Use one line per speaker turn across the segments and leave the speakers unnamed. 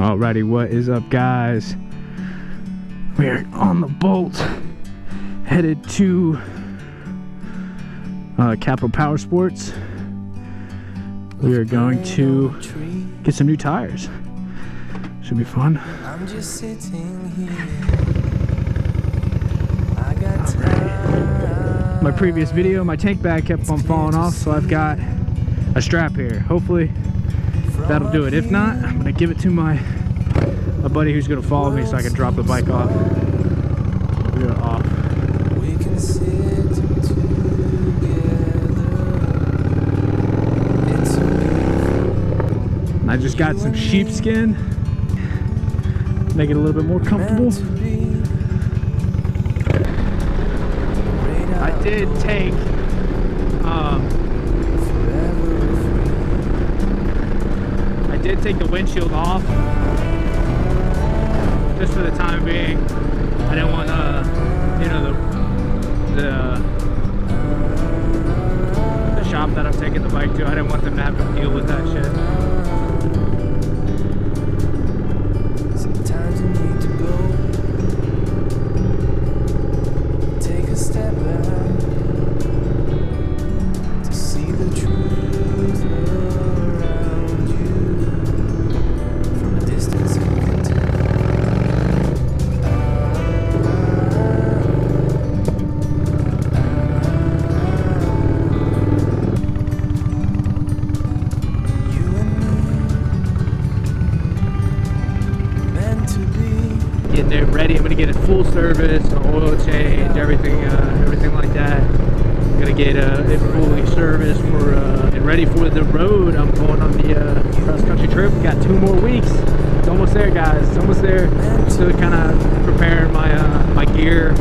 Alrighty, what is up, guys? We are on the Bolt, headed to Capital Power Sports. We are going to get some new tires. Should be fun. I'm just sitting here. I got time. My previous video, my tank bag kept on falling off, so I've got a strap here. Hopefully that'll do it. If not, I'm gonna give it to my buddy who's gonna follow me so I can drop the bike off. We're off. We can sit together. I just got some sheepskin. Make it a little bit more comfortable. I did take the windshield off just for the time being. I didn't want you know, the shop that I'm taking the bike to, I didn't want them to have to deal with that shit. Sometimes you need to go take a step back to see the truth around you. From a distance you can tell. Getting there ready. I'm gonna get a full service, an oil change, everything like that. I'm gonna get it fully serviced for and ready for the road. I'm going on the cross country trip. We got 2 more weeks. It's almost there, guys. It's almost there. Still kind of preparing my my gear,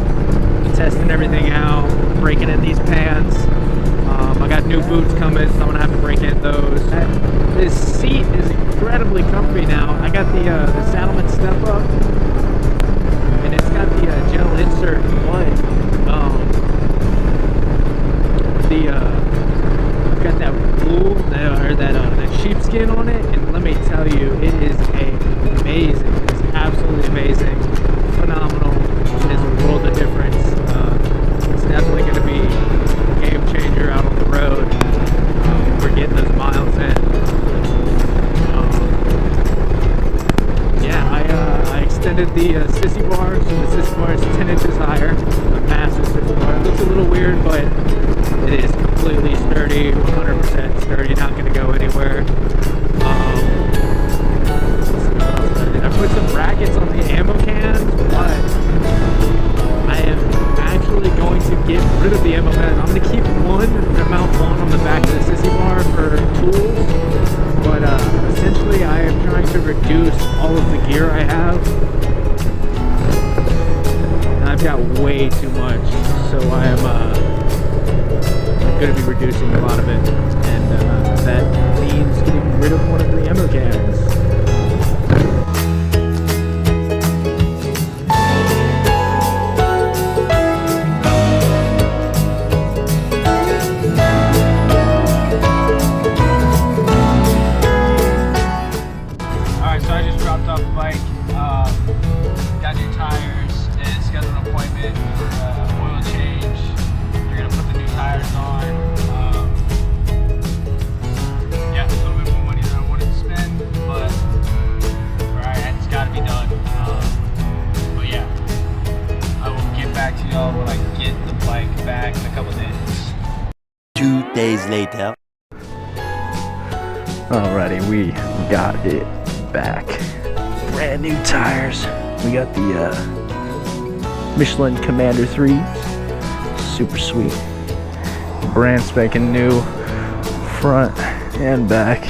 testing everything out, breaking in these pants. I got new boots coming, so I'm gonna have to break in those. This seat is incredibly comfy now. I got the Saddleman step up. And it's got the gel insert, but I've got that wool or that sheepskin on it, and let me tell you, it is amazing. It's absolutely amazing, phenomenal. It is a world of difference. It's definitely going to be a game changer out on the road. We're getting those miles in. I extended the sissy bar, so the sissy bar is 10 inches higher, a massive sissy bar. It looks a little weird, but it is completely sturdy, 100% sturdy, not going to go anywhere. I put some brackets on the ammo cans, but I am actually going to get rid of the ammo cans. I'm going to keep one and mount one on the back of the sissy bar for tools. But essentially I am trying to reduce all of the gear I have. And I've got way too much, so I am going to be reducing a lot of it. And that means getting rid of one of the ammo cans.
Later.
Alrighty, we got it back. Brand new tires. We got the Michelin Commander III. Super sweet. Brand spanking new front and back.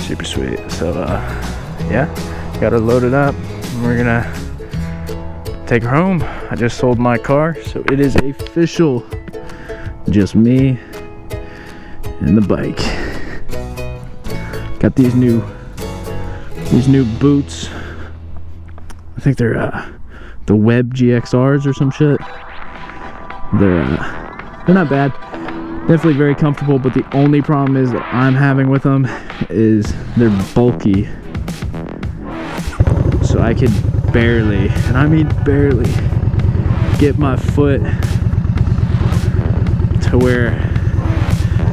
Super sweet. So yeah, got her loaded up. We're gonna take her home. I just sold my car, so it is official. Just me and the bike. Got these new boots. I think they're the Web GXRs or some shit. They're not bad. Definitely very comfortable, but the only problem is that I'm having with them is they're bulky. so I could barely, and I mean barely, get my foot to where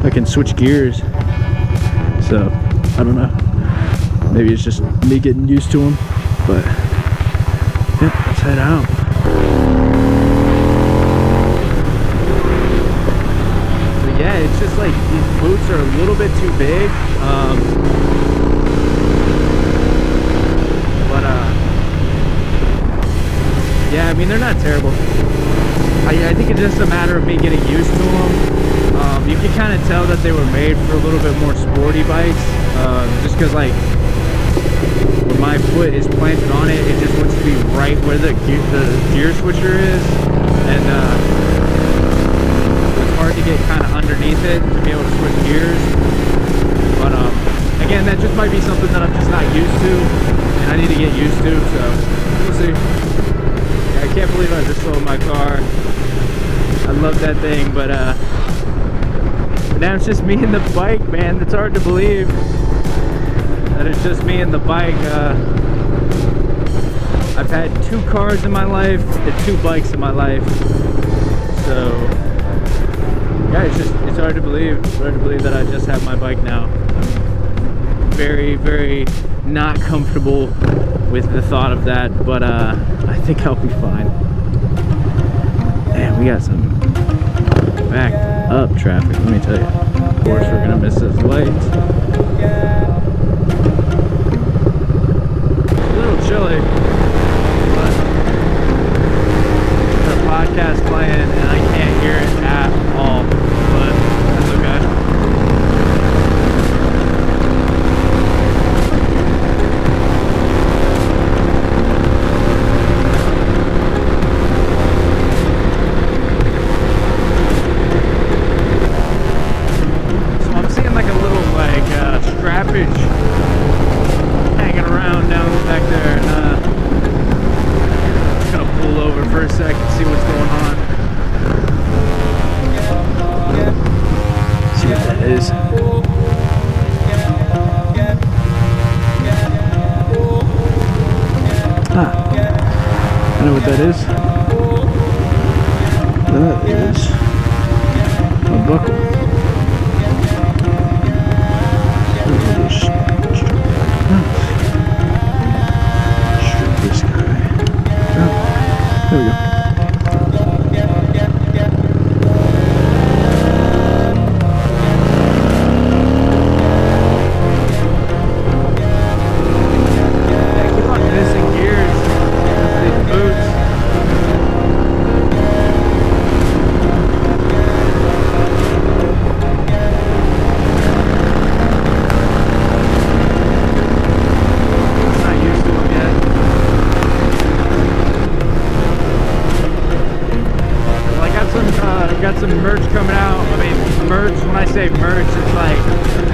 I can switch gears. So I don't know, maybe it's just me getting used to them, but yeah, let's head out. But yeah, it's just like these boots are a little bit too big, yeah, I mean, they're not terrible. I think it's just a matter of me getting used to them. You can kind of tell that they were made for a little bit more sporty bikes, just because like when my foot is planted on it, it just wants to be right where the gear switcher is, and it's hard to get kind of underneath it to be able to switch gears. But again, that just might be something that I'm just not used to, and I need to get used to. So we'll see. I can't believe I just sold my car. I love that thing, but now it's just me and the bike, man. It's hard to believe that it's just me and the bike. I've had 2 cars in my life and 2 bikes in my life, so yeah, it's hard to believe. It's hard to believe that I just have my bike now. I'm very, very not comfortable with the thought of that, but I think I'll be fine. Man, we got some backed up traffic, let me tell you. Of course, we're gonna miss those lights. It's a little chilly, but the podcast playing and I can't hear it at all, but that's okay. Hanging around down back there, and just gonna pull over for a sec and see what's going on. See what that is. I know what that is. That is a buckle. There we go. I keep on missing gears. These boots. I'm not used to them yet. Got some merch coming out. I mean, merch, when I say merch, it's like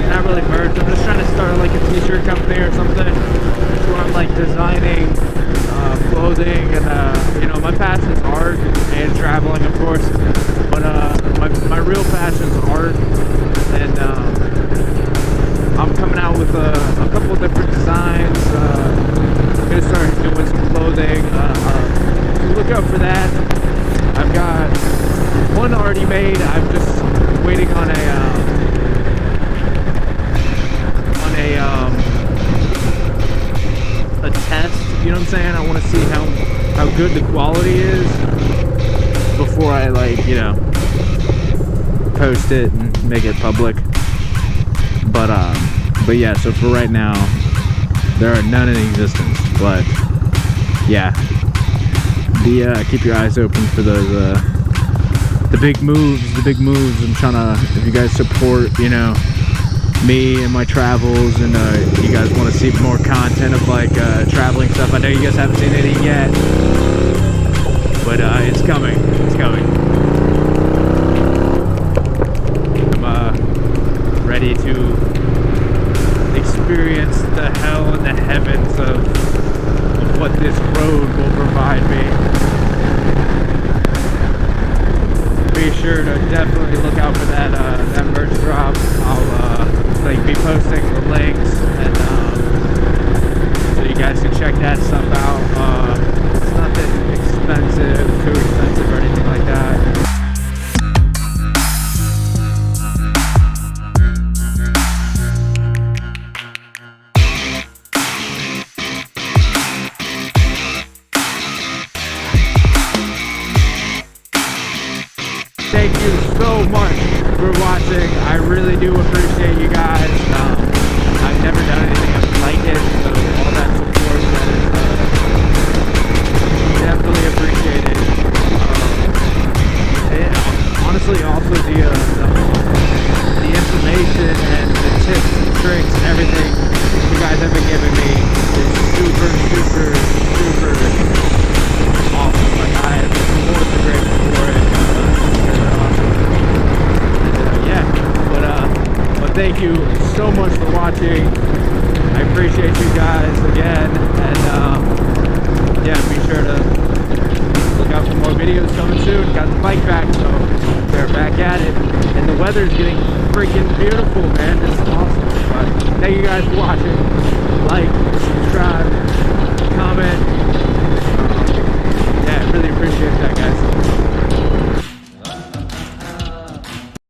not really merch. I'm just trying to start like a t-shirt company or something where I'm like designing clothing, and you know, my passion is art and traveling, of course, but my real passion is art, and I'm coming out with a couple of different designs. I'm gonna start doing some clothing, so look out for that. I've got one already made. I'm just waiting on a test. You know what I'm saying? I want to see how good the quality is before I, like, you know, post it and make it public. But yeah. So for right now, there are none in existence. But yeah, keep your eyes open for those. The big moves. I'm trying to, if you guys support, you know, me and my travels, and you guys want to see more content of like traveling stuff. I know you guys haven't seen anything yet, but it's coming. I'm ready to experience the hell and the heavens of what this road will provide me. Be sure to definitely look out for that that merch drop. I'll be posting the links, and so you guys can check that stuff out. It's nothing expensive, too expensive or anything like that. Thank you so much for watching. I really do appreciate you guys. I've never done anything like it, so all that support that is definitely appreciated. And honestly, also the information and the tips and tricks and everything you guys have been giving me is super awesome. Like, I am more than grateful for it. But thank you so much for watching. I appreciate you guys again, and yeah, be sure to look out for more videos coming soon. Got the bike back, so we're back at it, and the weather's getting freaking beautiful, man. This is awesome. But thank you guys for watching. Like, subscribe,